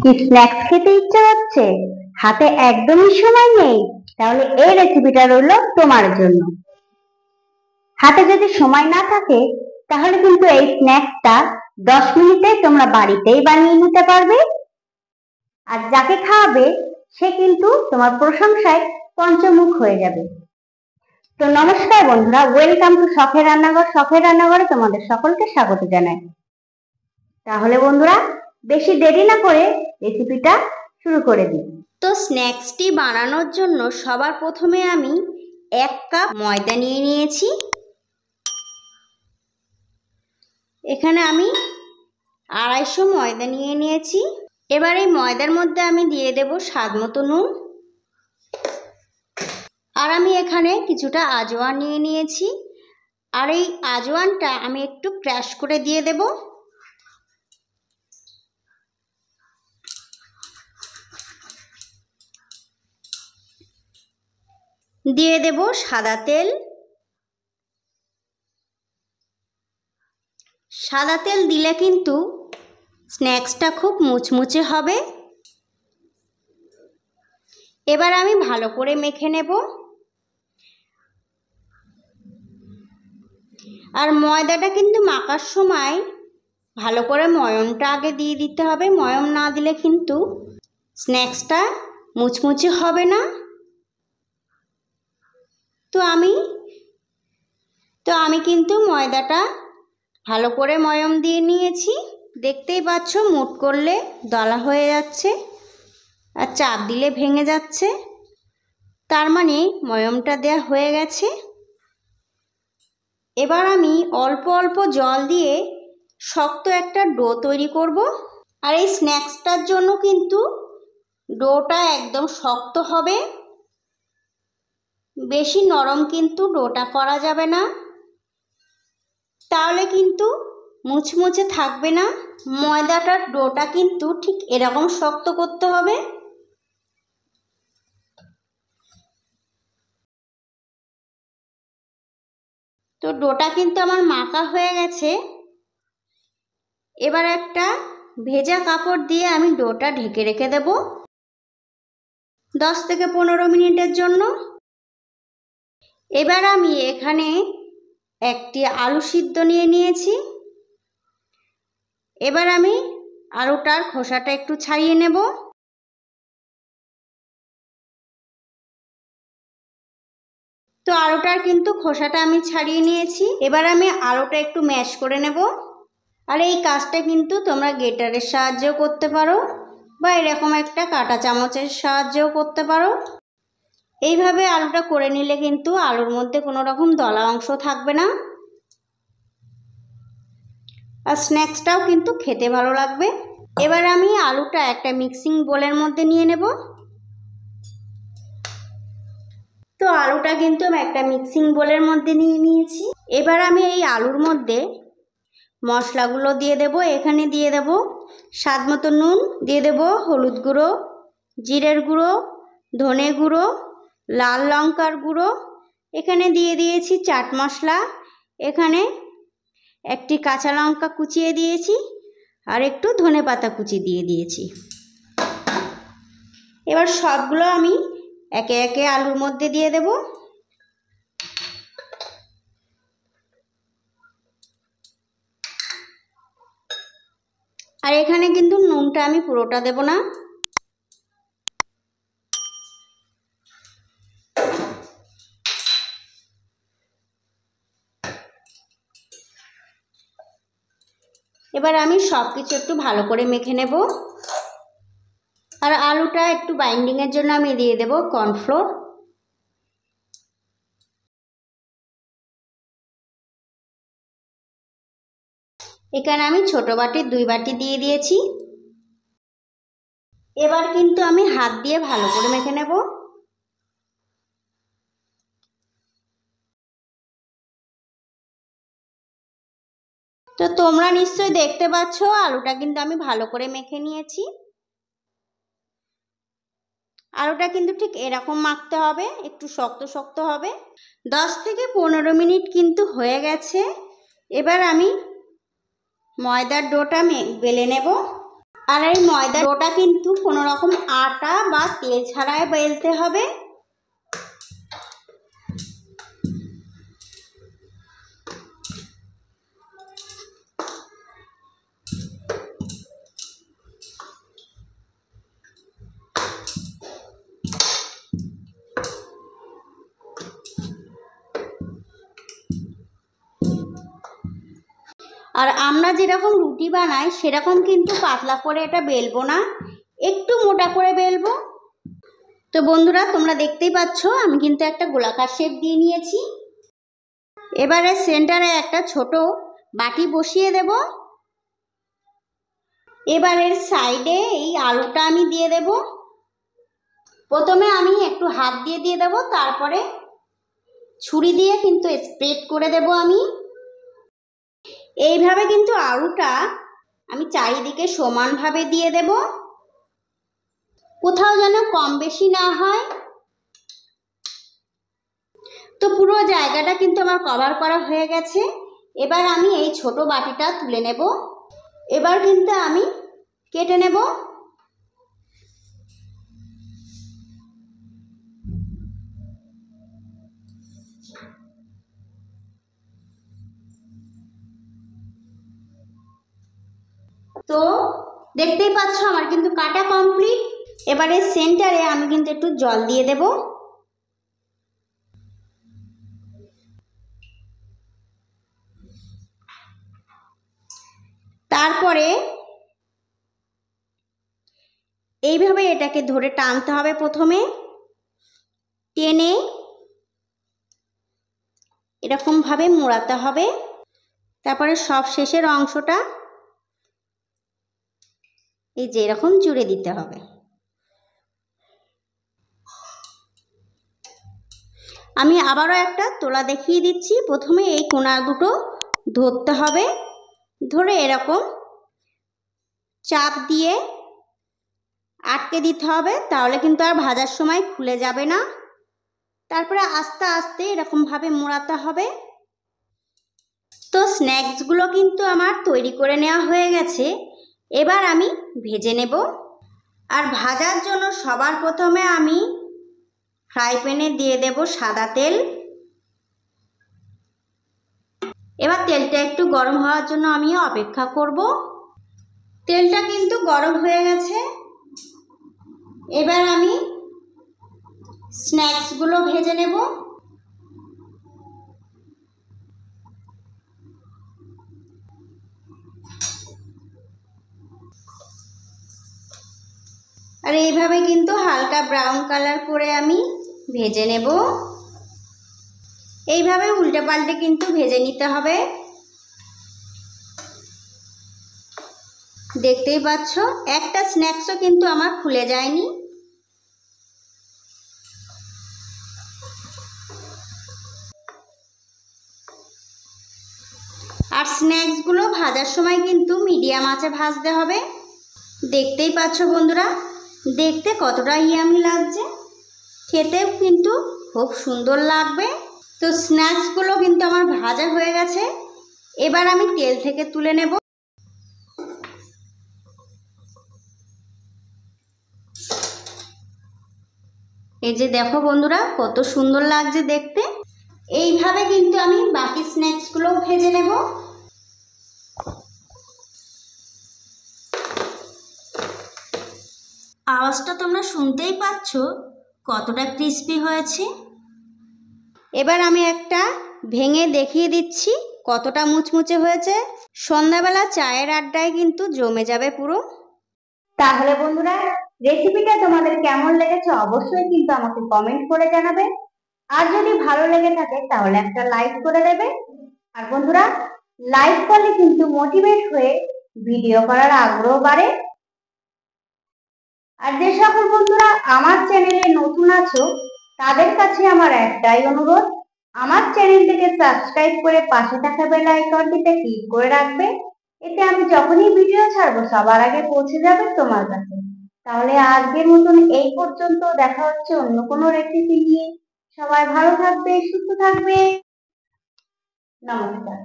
কি স্ন্যাক্স খেতে ইচ্ছে হচ্ছে, হাতে একদমই সময় নেই? তাহলে এই রেসিপিটা রইলো তোমার জন্য। হাতে যদি সময় না থাকে তাহলে কিন্তু এই স্ন্যাক্সটা 10 মিনিটে তোমরা বাড়িতেই বানিয়ে নিতে পারবে, আর যাকে খাওয়াবে সে কিন্তু তোমার প্রশংসায় পঞ্চমুখ হয়ে যাবে। তো নমস্কার বন্ধুরা, ওয়েলকাম টু শখের রান্নাঘর। শখের রান্নাঘরে তোমাদের সকলকে স্বাগত জানাই। তাহলে বন্ধুরা, বেশি দেরি না করে রেসিপিটা শুরু করে দিই। তো স্ন্যাক্সটি বানানোর জন্য সবার প্রথমে আমি 1 কাপ ময়দা নিয়ে নিয়েছি। এখানে আমি 250 ময়দা নিয়ে নিয়েছি। এবার এই ময়দার মধ্যে আমি দিয়ে দেব স্বাদ মতো নুন, আর আমি এখানে কিছুটা আজওয়ান নিয়ে নিয়েছি, আর এই আজওয়ানটা আমি একটু ক্র্যাশ করে দিয়ে দেব। দিয়ে দেব সাদা তেল। সাদা তেল দিলে কিন্তু স্ন্যাক্সটা খুব মুচমুচে হবে। এবার আমি ভালো করে মেখে নেব। আর ময়দাটা কিন্তু মাখার সময় ভালো করে ময়মটা আগে দিয়ে দিতে হবে। ময়ম না দিলে কিন্তু স্ন্যাক্সটা মুচমুচে হবে না। তো আমি কিন্তু ময়দাটা ভালো করে ময়ম দিয়ে নিয়েছি। দেখতেই পাচ্ছ, মুট করলে দলা হয়ে যাচ্ছে আর চাপ দিলে ভেঙে যাচ্ছে, তার মানে ময়মটা দেয়া হয়ে গেছে। এবার আমি অল্প অল্প জল দিয়ে শক্ত একটা ডো তৈরি করব। আর এই স্ন্যাক্সটার জন্য কিন্তু ডোটা একদম শক্ত হবে, বেশি নরম কিন্তু ডোটা করা যাবে না, তাহলে কিন্তু মুচমুচে থাকবে না। ময়দাটার ডোটা কিন্তু ঠিক এরকম শক্ত করতে হবে। তো ডোটা কিন্তু আমার মাখা হয়ে গেছে। এবার একটা ভেজা কাপড় দিয়ে আমি ডোটা ঢেকে রেখে দেব 10 থেকে 15 মিনিটের জন্য। এবার আমি এখানে একটি আলু সিদ্ধ নিয়ে নিয়েছি। এবার আমি আলুটার খোসাটা একটু ছাড়িয়ে নেব। তো আলুটার কিন্তু খোসাটা আমি ছাড়িয়ে নিয়েছি। এবার আমি আলুটা একটু ম্যাশ করে নেব। আর এই কাজটা কিন্তু তোমরা গ্রেটারের সাহায্যেও করতে পারো, বা এরকম একটা কাঁটা চামচের সাহায্যেও করতে পারো। এইভাবে আলুটা করে নিলে কিন্তু আলুর মধ্যে কোনো রকম দলা অংশ থাকবে না, আর স্ন্যাক্সটাও কিন্তু খেতে ভালো লাগবে। এবার আমি আলুটা একটা মিক্সিং বোলের মধ্যে নিয়ে নেব। তো আলুটা কিন্তু আমি একটা মিক্সিং বোলের মধ্যে নিয়ে নিয়েছি। এবার আমি এই আলুর মধ্যে মশলাগুলো দিয়ে দেব। এখানে দিয়ে দেব স্বাদ মতো নুন, দিয়ে দেব হলুদ গুঁড়ো, জিরের গুঁড়ো, ধনে গুঁড়ো, লাল লঙ্কার গুঁড়ো, এখানে দিয়ে দিয়েছি চাট মশলা, এখানে একটি কাঁচা লঙ্কা কুচিয়ে দিয়েছি, আর একটু ধনেপাতা কুচি দিয়ে দিয়েছি। এবার সবগুলো আমি একে একে আলুর মধ্যে দিয়ে দেব। আর এখানে কিন্তু নুনটা আমি পুরোটা দেব না। এবার আমি সব কিছু একটু ভালো করে মেখে নেব। আর আলুটা একটু বাইন্ডিংয়ের জন্য আমি দিয়ে দেব কর্নফ্লোর। এখানে আমি ছোট বাটির 2 বাটি দিয়ে দিয়েছি। এবার কিন্তু আমি হাত দিয়ে ভালো করে মেখে নেব। তো তোমরা নিশ্চয়ই দেখতে পাচ্ছ আলুটা কিন্তু আমি ভালো করে মেখে নিয়েছি। আলুটা কিন্তু ঠিক এরকম মাখতে হবে, একটু শক্ত শক্ত হবে। 10 থেকে 15 মিনিট কিন্তু হয়ে গেছে। এবার আমি ময়দার ডোটা বেলে নেব। আর এই ময়দা ডোটা কিন্তু কোনো রকম আটা বা তেল ছাড়াই বেলতে হবে। আর আমরা যেরকম রুটি বানাই সেরকম কিন্তু পাতলা করে এটা বেলবো না, একটু মোটা করে বেলবো। তো বন্ধুরা, তোমরা দেখতেই পাচ্ছ আমি কিন্তু একটা গোলাকার শেপ দিয়ে নিয়েছি। এবারে সেন্টারে একটা ছোট বাটি বসিয়ে দেব। এবারের সাইডে এই আলুটা আমি দিয়ে দেব। প্রথমে আমি একটু হাত দিয়ে দেব, তারপরে ছুরি দিয়ে কিন্তু স্প্রেড করে দেব আমি। এইভাবে কিন্তু আলুটা আমি চারিদিকে সমানভাবে দিয়ে দেব, কোথাও যেন কম বেশি না হয়। তো পুরো জায়গাটা কিন্তু আমার কভার করা হয়ে গেছে। এবার আমি এই ছোট বাটিটা তুলে নেব। এবার কিন্তু আমি কেটে নেব। তো দেখতেই পাচ্ছ আমার কিন্তু কাটা কমপ্লিট। এবারে সেন্টারে আমি কিন্তু একটু জল দিয়ে দেব। তারপরে এইভাবে এটাকে ধরে টানতে হবে, প্রথমে টেনে এরকম ভাবে মোড়াতে হবে। তারপরে সব শেষের অংশটা এই যে এরকম জুড়ে দিতে হবে। আমি আবারও একটা তোলা দেখিয়ে দিচ্ছি। প্রথমে এই কোণা দুটো ধরতে হবে, ধরে এরকম চাপ দিয়ে আটকে দিতে হবে, তাহলে কিন্তু আর ভাজার সময় খুলে যাবে না। তারপরে আস্তে আস্তে এরকমভাবে মোড়াতে হবে। তো স্ন্যাক্সগুলো কিন্তু আমার তৈরি করে নেওয়া হয়ে গেছে। এবার আমি ভেজে নেব। আর ভাজার জন্য সবার প্রথমে আমি ফ্রাই প্যানে দিয়ে দেব সাদা তেল। এবার তেলটা একটু গরম হওয়ার জন্য আমি অপেক্ষা করব। তেলটা কিন্তু গরম হয়ে গেছে। এবার আমি স্ন্যাক্সগুলো ভেজে নেব। আর এইভাবে কিন্তু হালকা ব্রাউন কালার করে আমি ভেজে নেব। এইভাবে উল্টে পাল্টে কিন্তু ভেজে নিতে হবে। দেখতেই পাচ্ছ একটা স্ন্যাক্সও কিন্তু আমার খুলে যায়নি। আর স্ন্যাক্সগুলো ভাজার সময় কিন্তু মিডিয়াম আঁচে ভাজতে হবে। দেখতেই পাচ্ছ বন্ধুরা, দেখতে কতটা ইয়ামি লাগছে, খেতেও কিন্তু খুব সুন্দর লাগবে। তো স্ন্যাক্সগুলো কিন্তু আমার ভাজা হয়ে গেছে। এবার আমি তেল থেকে তুলে নেব। এই যে দেখো বন্ধুরা, কত সুন্দর লাগছে দেখতে। এইভাবে কিন্তু আমি বাকি স্ন্যাক্সগুলো ভেজে নেব। আওয়াজটা তোমরা শুনতেই পাচ্ছ কতটা ক্রিস্পি হয়েছে। এবার আমি একটা ভেঙে দেখিয়ে দিচ্ছি কতটা মুচমুচে হয়েছে। সন্ধ্যাবেলা চায়ের আড্ডায় কিন্তু জমে যাবে পুরো। তাহলে বন্ধুরা, রেসিপিটা তোমাদের কেমন লেগেছে অবশ্যই কিন্তু আমাকে কমেন্ট করে জানাবে। আর যদি ভালো লেগে থাকে তাহলে একটা লাইক করে দেবে। আর বন্ধুরা, লাইক করলে কিন্তু মোটিভেট হয়ে ভিডিও করার আগ্রহ বাড়ে। আর যে সকল বন্ধুরা আমার চ্যানেলে নতুন আছো তাদের কাছে আমার একটাই অনুরোধ, আমার চ্যানেলটিকে সাবস্ক্রাইব করে পাশে থাকা বেল আইকনটিতে ক্লিক করে রাখবে। এতে আমি যখনই ভিডিও ছাড়বো সবার আগে পৌঁছে যাবে তোমার কাছে। তাহলে আজকের মতন এই পর্যন্ত, দেখা হচ্ছে অন্য কোনো রেসিপি নিয়ে। সবাই ভালো থাকবে, সুস্থ থাকবে। নমস্কার।